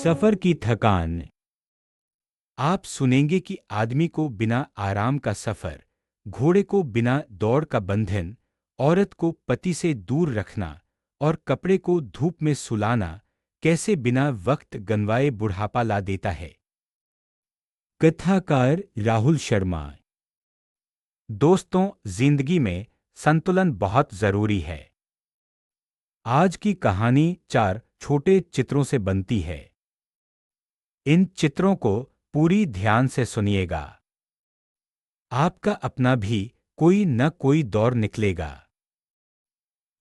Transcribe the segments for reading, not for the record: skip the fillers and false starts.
सफर की थकान। आप सुनेंगे कि आदमी को बिना आराम का सफर, घोड़े को बिना दौड़ का बंधन, औरत को पति से दूर रखना और कपड़े को धूप में सुलाना कैसे बिना वक्त गंवाए बुढ़ापा ला देता है। कथाकार राहुल शर्मा। दोस्तों, जिंदगी में संतुलन बहुत जरूरी है। आज की कहानी 4 छोटे चित्रों से बनती है। इन चित्रों को पूरी ध्यान से सुनिएगा। आपका अपना भी कोई न कोई दौर निकलेगा।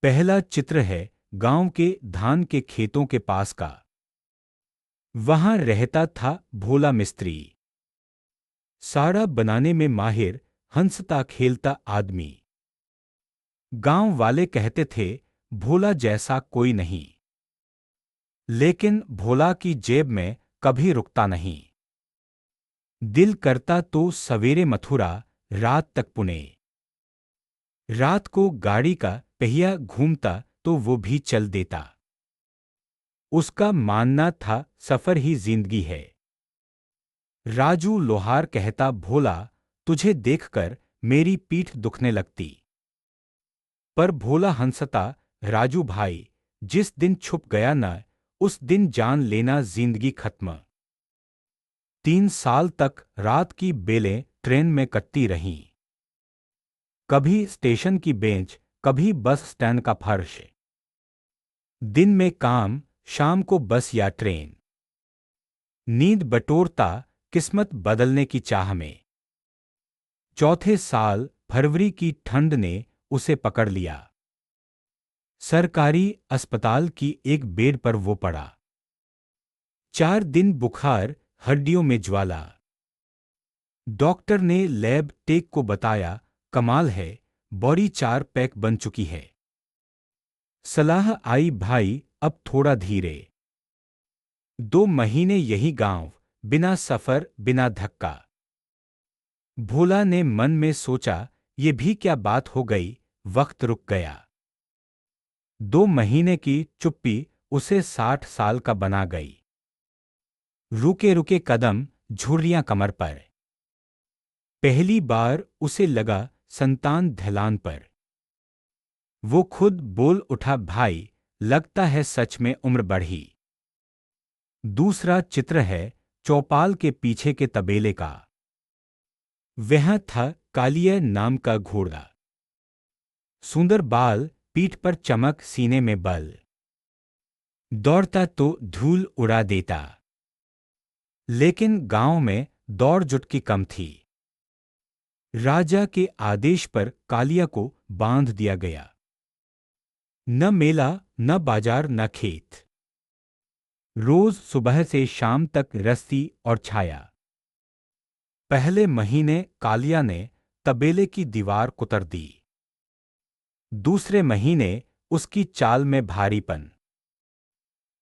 पहला चित्र है गांव के धान के खेतों के पास का। वहां रहता था भोला मिस्त्री, साड़ा बनाने में माहिर, हंसता खेलता आदमी। गांव वाले कहते थे भोला जैसा कोई नहीं। लेकिन भोला की जेब में कभी रुकता नहीं। दिल करता तो सवेरे मथुरा, रात तक पुणे। रात को गाड़ी का पहिया घूमता तो वो भी चल देता। उसका मानना था सफर ही जिंदगी है। राजू लोहार कहता भोला, तुझे देखकर मेरी पीठ दुखने लगती। पर भोला हंसता, राजू भाई, जिस दिन छुप गया न, उस दिन जान लेना जिंदगी खत्म। 3 साल तक रात की बेलें ट्रेन में कटती रहीं। कभी स्टेशन की बेंच, कभी बस स्टैंड का फर्श। दिन में काम, शाम को बस या ट्रेन। नींद बटोरता, किस्मत बदलने की चाह में। चौथे साल फरवरी की ठंड ने उसे पकड़ लिया। सरकारी अस्पताल की एक बेड पर वो पड़ा। 4 दिन बुखार, हड्डियों में ज्वाला। डॉक्टर ने लैब टेक को बताया, कमाल है, बॉडी 4 पैक बन चुकी है। सलाह आई, भाई अब थोड़ा धीरे। 2 महीने यही गांव, बिना सफर, बिना धक्का। भोला ने मन में सोचा, ये भी क्या बात हो गई, वक्त रुक गया। 2 महीने की चुप्पी उसे 60 साल का बना गई। रुके रुके कदम, झुर्रियां कमर पर। पहली बार उसे लगा संतान ढलान पर। वो खुद बोल उठा, भाई लगता है सच में उम्र बढ़ी। दूसरा चित्र है चौपाल के पीछे के तबेले का। वह था कालिया नाम का घोड़ा। सुंदर बाल, पीठ पर चमक, सीने में बल। दौड़ता तो धूल उड़ा देता। लेकिन गांव में दौड़ जुटकी कम थी। राजा के आदेश पर कालिया को बांध दिया गया। न मेला, न बाजार, न खेत। रोज सुबह से शाम तक रस्सी और छाया। पहले महीने कालिया ने तबेले की दीवार कुतर दी। दूसरे महीने उसकी चाल में भारीपन।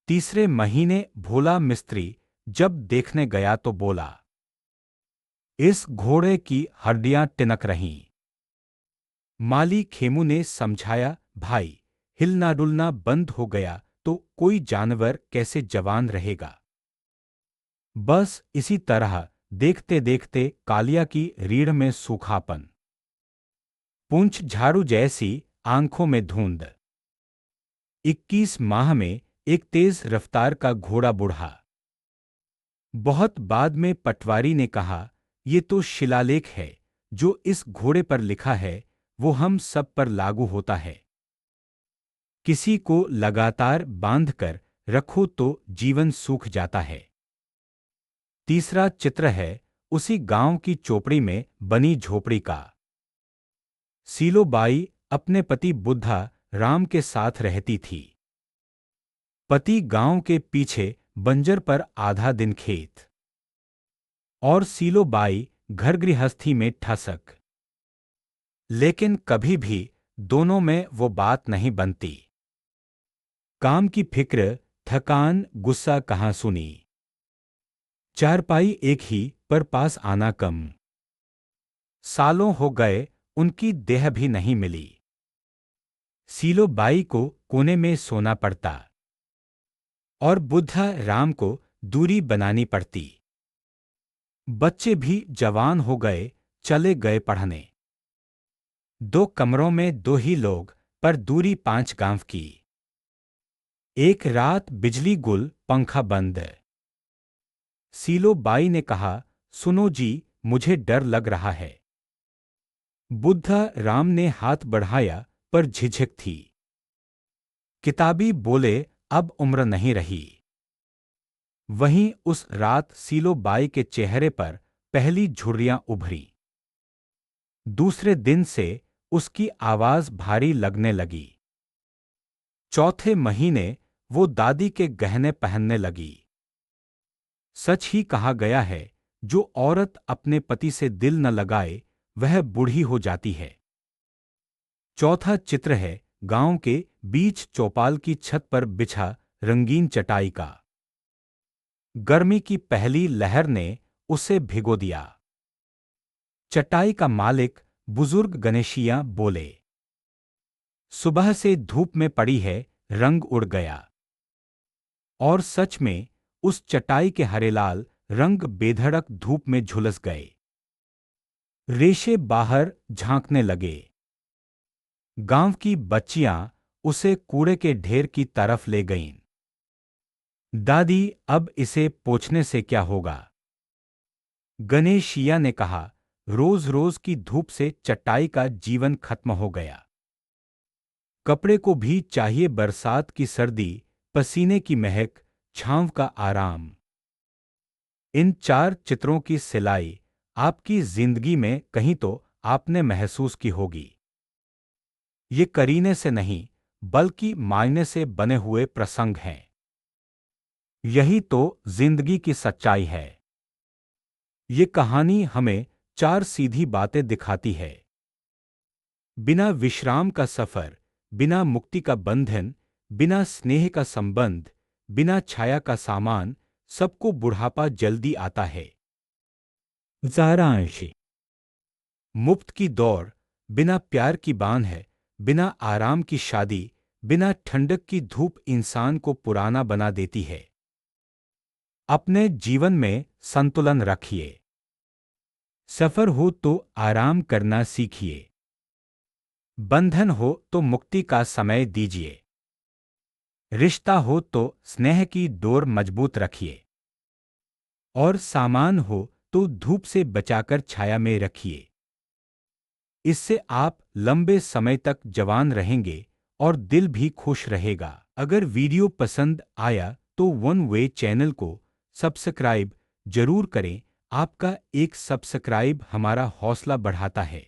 तीसरे महीने भोला मिस्त्री जब देखने गया तो बोला, इस घोड़े की हड्डियां टिनक रहीं। माली खेमू ने समझाया, भाई हिलना डुलना बंद हो गया तो कोई जानवर कैसे जवान रहेगा। बस इसी तरह देखते देखते कालिया की रीढ़ में सूखापन, पूंछ झाड़ू जैसी, आंखों में धुंध। 21 माह में एक तेज रफ्तार का घोड़ा बूढ़ा। बहुत बाद में पटवारी ने कहा, ये तो शिलालेख है, जो इस घोड़े पर लिखा है वो हम सब पर लागू होता है। किसी को लगातार बांधकर रखो तो जीवन सूख जाता है। तीसरा चित्र है उसी गांव की चोपड़ी में बनी झोपड़ी का। सीलोबाई अपने पति बुद्धा राम के साथ रहती थी। पति गांव के पीछे बंजर पर आधा दिन खेत, और सीलोबाई घर गृहस्थी में ठसक। लेकिन कभी भी दोनों में वो बात नहीं बनती। काम की फिक्र, थकान, गुस्सा कहाँ सुनी। चारपाई एक ही, पर पास आना कम। सालों हो गए, उनकी देह भी नहीं मिली। सीलोबाई को कोने में सोना पड़ता और बुद्धा राम को दूरी बनानी पड़ती। बच्चे भी जवान हो गए, चले गए पढ़ने। 2 कमरों में 2 ही लोग, पर दूरी 5 गांव की। एक रात बिजली गुल, पंखा बंद। सीलो बाई ने कहा, सुनो जी, मुझे डर लग रहा है। बुद्धा राम ने हाथ बढ़ाया, पर झिझक थी। किताबी बोले, अब उम्र नहीं रही। वहीं उस रात सीलो बाई के चेहरे पर पहली झुर्रियां उभरी। दूसरे दिन से उसकी आवाज भारी लगने लगी। चौथे महीने वो दादी के गहने पहनने लगी। सच ही कहा गया है, जो औरत अपने पति से दिल न लगाए, वह बूढ़ी हो जाती है। चौथा चित्र है गांव के बीच चौपाल की छत पर बिछा रंगीन चटाई का। गर्मी की पहली लहर ने उसे भिगो दिया। चटाई का मालिक बुजुर्ग गणेशिया बोले, सुबह से धूप में पड़ी है, रंग उड़ गया। और सच में उस चटाई के हरेलाल रंग बेधड़क धूप में झुलस गए। रेशे बाहर झांकने लगे। गांव की बच्चियां उसे कूड़े के ढेर की तरफ ले गईं। दादी, अब इसे पोंछने से क्या होगा? गणेशिया ने कहा, रोज रोज की धूप से चटाई का जीवन खत्म हो गया। कपड़े को भी चाहिए बरसात की सर्दी, पसीने की महक, छांव का आराम। इन 4 चित्रों की सिलाई आपकी जिंदगी में कहीं तो आपने महसूस की होगी। ये करीने से नहीं, बल्कि मायने से बने हुए प्रसंग हैं। यही तो जिंदगी की सच्चाई है। ये कहानी हमें 4 सीधी बातें दिखाती है। बिना विश्राम का सफर, बिना मुक्ति का बंधन, बिना स्नेह का संबंध, बिना छाया का सामान, सबको बुढ़ापा जल्दी आता है। सारांश। मुफ्त की दौड़, बिना प्यार की बांध है, बिना आराम की शादी, बिना ठंडक की धूप इंसान को पुराना बना देती है। अपने जीवन में संतुलन रखिए। सफर हो तो आराम करना सीखिए। बंधन हो तो मुक्ति का समय दीजिए। रिश्ता हो तो स्नेह की डोर मजबूत रखिए। और सामान हो तो धूप से बचाकर छाया में रखिए। इससे आप लंबे समय तक जवान रहेंगे और दिल भी खुश रहेगा। अगर वीडियो पसंद आया तो वन वे चैनल को सब्सक्राइब जरूर करें। आपका एक सब्सक्राइब हमारा हौसला बढ़ाता है।